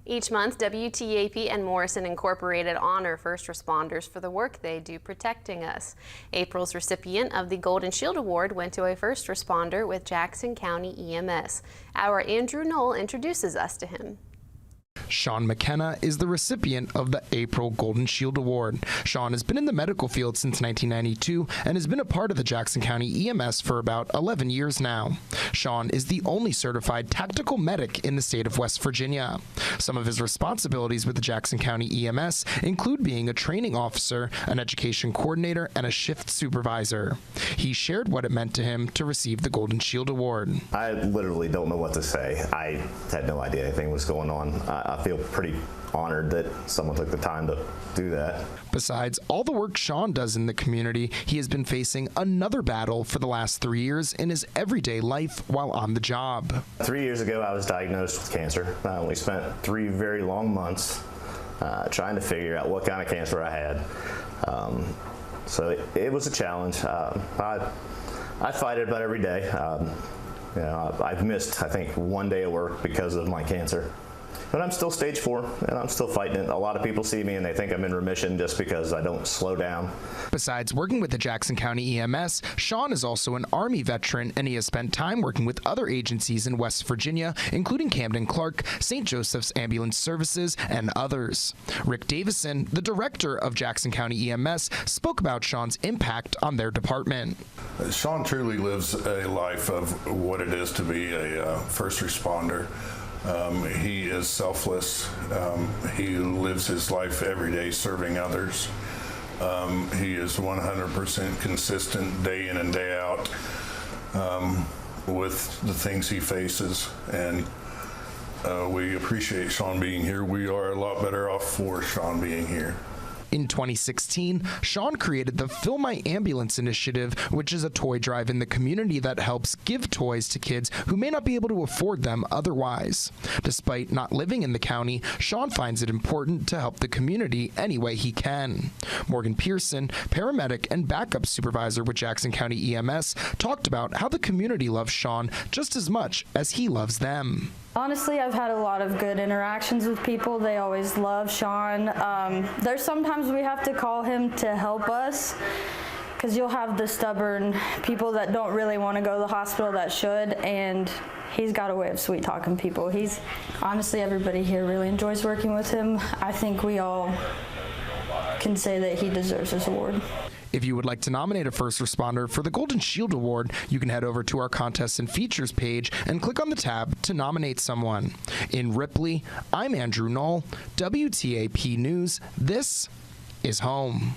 Each month, WTAP and Morrison Incorporated honor first responders for the work they do protecting us. April's recipient of the Golden Shield Award went to a first responder with Jackson County EMS. Our Andrew Knoll introduces us to him. Shawn McKenna is the recipient of the April Golden Shield Award. Shawn has been in the medical field since 1992 and has been a part of the Jackson County EMS for about 11 years now. Shawn is the only certified tactical medic in the state of West Virginia. Some of his responsibilities with the Jackson County EMS include being a training officer, an education coordinator, and a shift supervisor. He shared what it meant to him to receive the Golden Shield Award. I literally don't know what to say. I had no idea anything was going on. I feel pretty honored that someone took the time to do that. Besides all the work Shawn does in the community, he has been facing another battle for the last 3 years in his everyday life while on the job. 3 years ago, I was diagnosed with cancer. We spent 3 very long months trying to figure out what kind of cancer I had. So it was a challenge. I fight it about every day. I've missed, I think, 1 day of work because of my cancer. But I'm still stage 4, and I'm still fighting it. A lot of people see me and they think I'm in remission just because I don't slow down. Besides working with the Jackson County EMS, Shawn is also an Army veteran, and he has spent time working with other agencies in West Virginia, including Camden Clark, St. Joseph's Ambulance Services, and others. Rick Davison, the director of Jackson County EMS, spoke about Shawn's impact on their department. Shawn truly lives a life of what it is to be a first responder. He is selfless. He lives his life every day serving others. He is 100% consistent day in and day out with the things he faces, and we appreciate Shawn being here. We are a lot better off for Shawn being here. In 2016, Shawn created the Fill My Ambulance initiative, which is a toy drive in the community that helps give toys to kids who may not be able to afford them otherwise. Despite not living in the county, Shawn finds it important to help the community any way he can. Morgan Pearson, paramedic and backup supervisor with Jackson County EMS, talked about how the community loves Shawn just as much as he loves them. Honestly, I've had a lot of good interactions with people. They always love Shawn. There's sometimes we have to call him to help us, because you'll have the stubborn people that don't really want to go to the hospital that should, and he's got a way of sweet talking people. Honestly, everybody here really enjoys working with him. I think we all can say that he deserves this award. If you would like to nominate a first responder for the Golden Shield Award, you can head over to our contests and features page and click on the tab to nominate someone. In Ripley, I'm Andrew Knoll, WTAP News. This is home.